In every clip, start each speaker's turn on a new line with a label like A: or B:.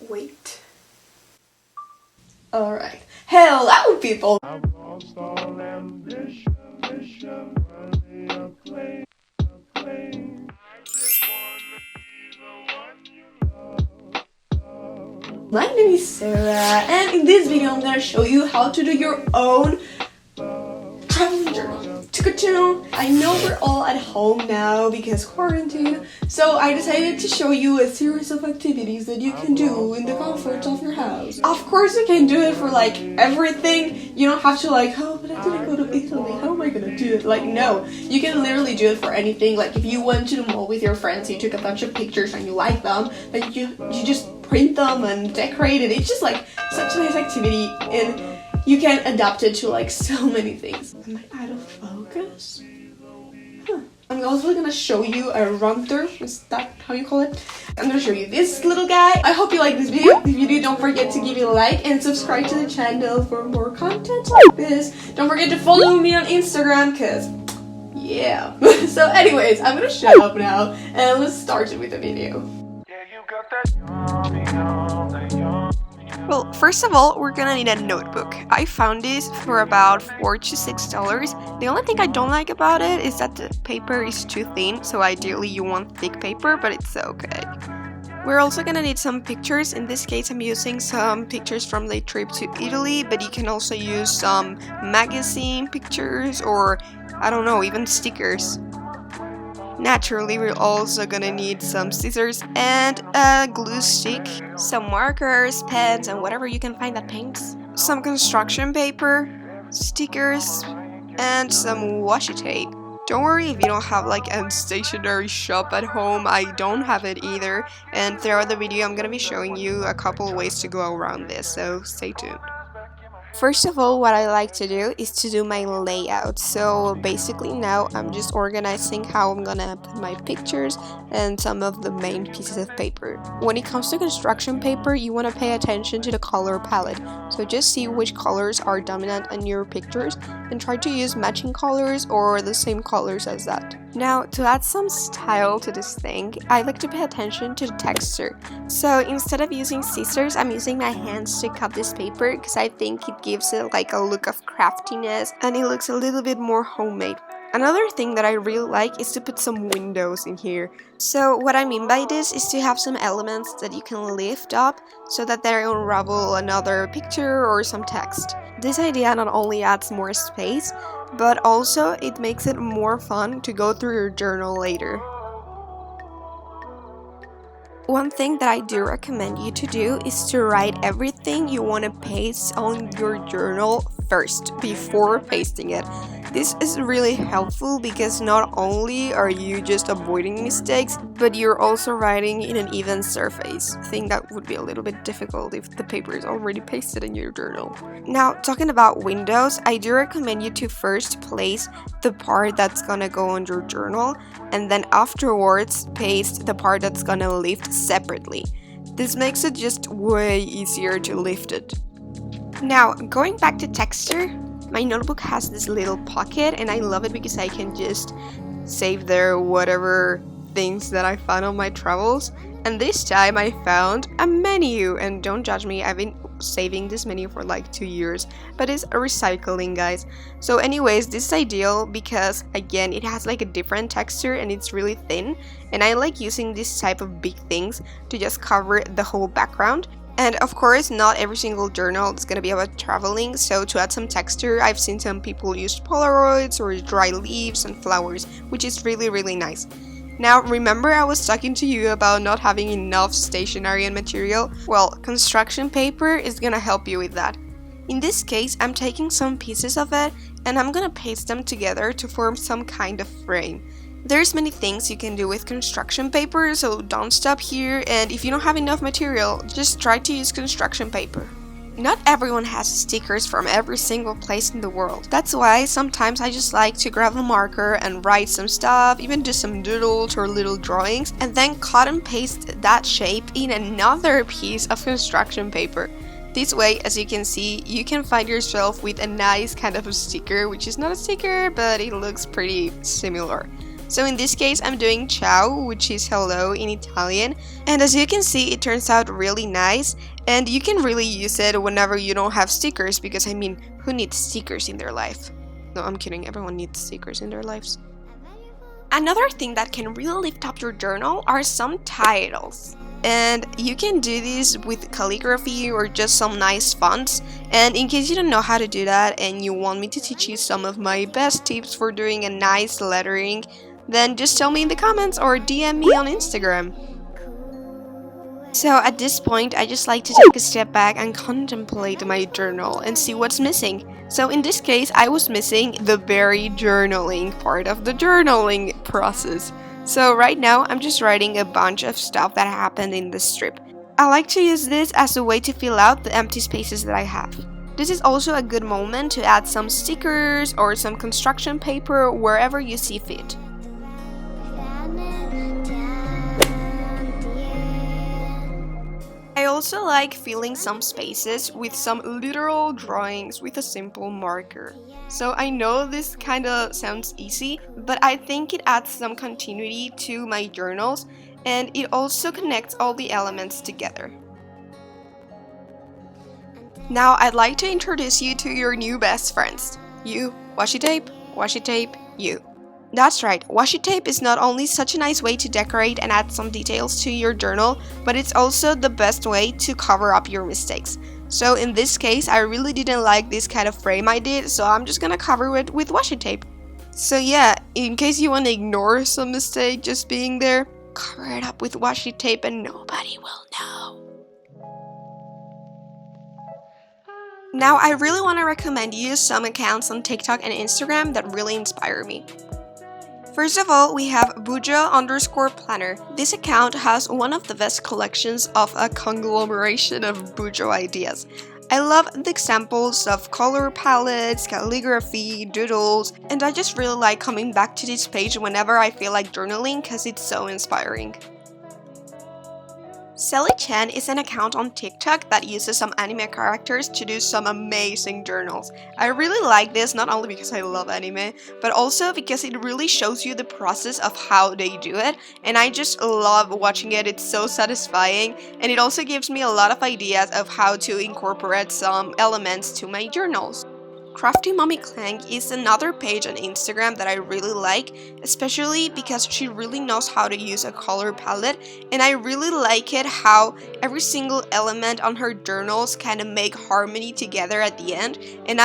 A: Wait. Alright. Hello, people! My name is Sarah, and in this video I'm gonna show you how to do your own traveling journal. I know we're all at home now because quarantine, so I decided to show you a series of activities that you can do in the comfort of your house. Of course you can do it for like everything. You don't have to like, oh, but I didn't go to Italy, how am I gonna do it? Like, no, you can literally do it for anything. Like if you went to the mall with your friends, you took a bunch of pictures and you like them, then you just print them and decorate it. It's just like such a nice activity, and you can adapt it to like so many things. Am I out of focus? Huh. I'm also gonna show you a router. Is that how you call it? I'm gonna show you this little guy. I hope you like this video. If you do, don't forget to give it a like and subscribe to the channel for more content like this. Don't forget to follow me on Instagram, cause yeah. So anyways, I'm gonna shut up now and let's start with the video. Well, first of all, we're gonna need a notebook. I found this for about $4 to $6. The only thing I don't like about it is that the paper is too thin, so ideally you want thick paper, but it's okay. We're also gonna need some pictures. In this case, I'm using some pictures from the trip to Italy, but you can also use some magazine pictures or, I don't know, even stickers. Naturally, we're also gonna need some scissors and a glue stick, some markers, pens, and whatever you can find that paints, some construction paper, stickers, and some washi tape. Don't worry if you don't have like a stationery shop at home, I don't have it either, and throughout the video I'm gonna be showing you a couple ways to go around this, so stay tuned. First of all, what I like to do is to do my layout. So basically now I'm just organizing how I'm gonna put my pictures and some of the main pieces of paper. When it comes to construction paper, you want to pay attention to the color palette. So just see which colors are dominant in your pictures and try to use matching colors or the same colors as that. Now, to add some style to this thing, I like to pay attention to the texture. So instead of using scissors, I'm using my hands to cut this paper because I think it gives it like a look of craftiness and it looks a little bit more homemade. Another thing that I really like is to put some windows in here. So what I mean by this is to have some elements that you can lift up so that they unravel another picture or some text. This idea not only adds more space, but also it makes it more fun to go through your journal later. One thing that I do recommend you to do is to write everything you want to paste on your journal first before pasting it. This is really helpful because not only are you just avoiding mistakes, but you're also writing in an even surface. I think that would be a little bit difficult if the paper is already pasted in your journal. Now, talking about windows, I do recommend you to first place the part that's gonna go on your journal, and then afterwards paste the part that's gonna lift separately. This makes it just way easier to lift it. Now, going back to texture, my notebook has this little pocket and I love it because I can just save there whatever things that I found on my travels. And this time I found a menu, and don't judge me, I've been saving this menu for like 2 years, but it's a recycling, guys. So anyways, this is ideal because again it has like a different texture and it's really thin, and I like using this type of big things to just cover the whole background. And of course, not every single journal is gonna be about traveling, so to add some texture, I've seen some people use Polaroids or dry leaves and flowers, which is really nice. Now, remember I was talking to you about not having enough stationery and material? Well, construction paper is gonna help you with that. In this case, I'm taking some pieces of it and I'm gonna paste them together to form some kind of frame. There's many things you can do with construction paper, so don't stop here, and if you don't have enough material, just try to use construction paper. Not everyone has stickers from every single place in the world. That's why sometimes I just like to grab a marker and write some stuff, even do some doodles or little drawings, and then cut and paste that shape in another piece of construction paper. This way, as you can see, you can find yourself with a nice kind of a sticker, which is not a sticker, but it looks pretty similar. So in this case, I'm doing ciao, which is hello in Italian. And as you can see, it turns out really nice. And you can really use it whenever you don't have stickers, because I mean, who needs stickers in their life? No, I'm kidding, everyone needs stickers in their lives. Another thing that can really lift up your journal are some titles. And you can do this with calligraphy or just some nice fonts. And in case you don't know how to do that and you want me to teach you some of my best tips for doing a nice lettering, then just tell me in the comments or DM me on Instagram. So at this point, I just like to take a step back and contemplate my journal and see what's missing. So in this case, I was missing the very journaling part of the journaling process. So right now, I'm just writing a bunch of stuff that happened in the strip. I like to use this as a way to fill out the empty spaces that I have. This is also a good moment to add some stickers or some construction paper wherever you see fit. I also like filling some spaces with some literal drawings with a simple marker. So I know this kinda sounds easy, but I think it adds some continuity to my journals, and it also connects all the elements together. Now I'd like to introduce you to your new best friends. You, washi tape, you. That's right, washi tape is not only such a nice way to decorate and add some details to your journal, but it's also the best way to cover up your mistakes. So in this case, I really didn't like this kind of frame I did, so I'm just gonna cover it with washi tape. So yeah, in case you want to ignore some mistake just being there, cover it up with washi tape and nobody will know. Now I really want to recommend you some accounts on TikTok and Instagram that really inspire me. First of all, we have bujo_planner. This account has one of the best collections of a conglomeration of bujo ideas. I love the examples of color palettes, calligraphy, doodles, and I just really like coming back to this page whenever I feel like journaling because it's so inspiring. zelliechann is an account on TikTok that uses some anime characters to do some amazing journals. I really like this not only because I love anime, but also because it really shows you the process of how they do it, and I just love watching it. It's so satisfying, and it also gives me a lot of ideas of how to incorporate some elements to my journals. craftymommyclang is another page on Instagram that I really like, especially because she really knows how to use a color palette, and I really like it how every single element on her journals kind of make harmony together at the end, and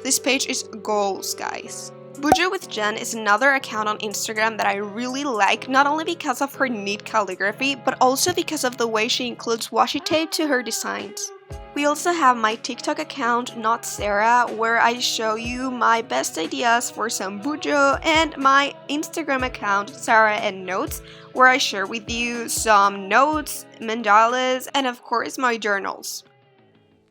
A: this page is goals, guys. bujowithjenn is another account on Instagram that I really like, not only because of her neat calligraphy, but also because of the way she includes washi tape to her designs. We also have my TikTok account, NotZaarah, where I show you my best ideas for some bujo, and my Instagram account, zaarahnnotes, where I share with you some notes, mandalas, and of course my journals.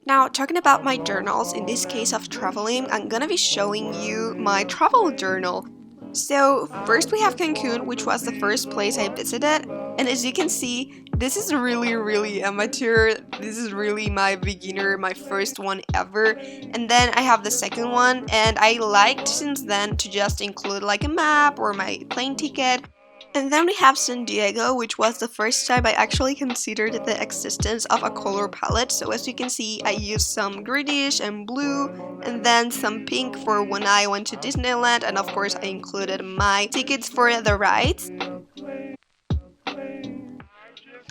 A: Now, talking about my journals, in this case of traveling, I'm gonna be showing you my travel journal. So, first we have Cancun, which was the first place I visited, and as you can see, this is really amateur. This is really my beginner, my first one ever. And then I have the second one, and I liked since then to just include like a map or my plane ticket. And then we have San Diego, which was the first time I actually considered the existence of a color palette. So as you can see, I used some greenish and blue, and then some pink for when I went to Disneyland, and of course I included my tickets for the rides.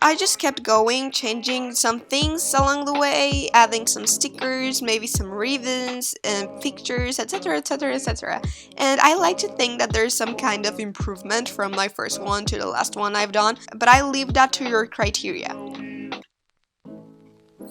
A: I just kept going, changing some things along the way, adding some stickers, maybe some ribbons, and pictures, etc, etc, etc. And I like to think that there's some kind of improvement from my first one to the last one I've done, but I leave that to your criteria.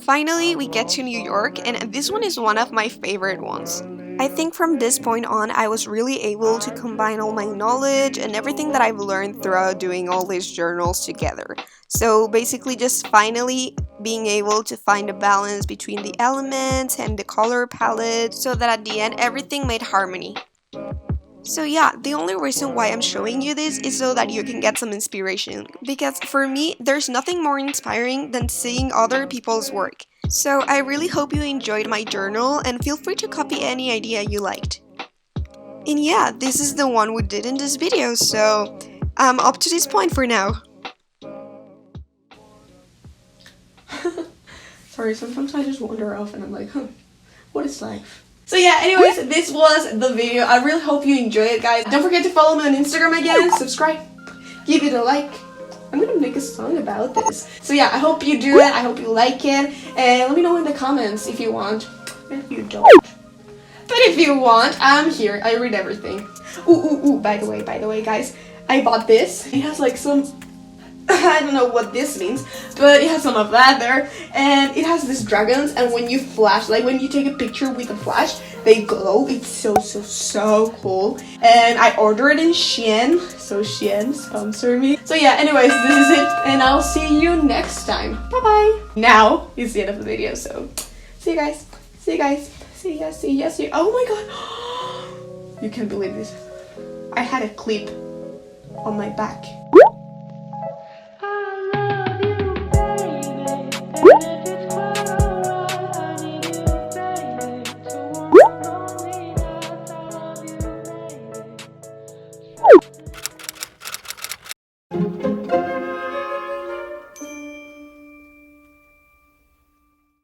A: Finally, we get to New York, and this one is one of my favorite ones. I think from this point on, I was really able to combine all my knowledge and everything that I've learned throughout doing all these journals together. So basically just finally being able to find a balance between the elements and the color palette so that at the end everything made harmony. So yeah, the only reason why I'm showing you this is so that you can get some inspiration, because for me, there's nothing more inspiring than seeing other people's work. So I really hope you enjoyed my journal, and feel free to copy any idea you liked. And yeah, this is the one we did in this video, so I'm up to this point for now. Sorry, sometimes I just wander off and I'm like, what is life? So yeah, anyways, this was the video. I really hope you enjoyed it, guys. Don't forget to follow me on Instagram again, subscribe, give it a like. I'm gonna make a song about this. So yeah, I hope you do it, I hope you like it, and let me know in the comments if you want, and if you don't. But if you want, I'm here, I read everything. Ooh, by the way, guys, I bought this. It has like some, I don't know what this means, but it has some of that there, and it has these dragons, and when you flash, like when you take a picture with a flash, they glow. It's so cool. And I ordered it in Shein, so Shein, sponsor me. So yeah, anyways, this is it, and I'll see you next time. Bye bye. Now is the end of the video, so see you guys. See ya. Oh my god, you can't believe this. I had a clip on my back. I love you, baby.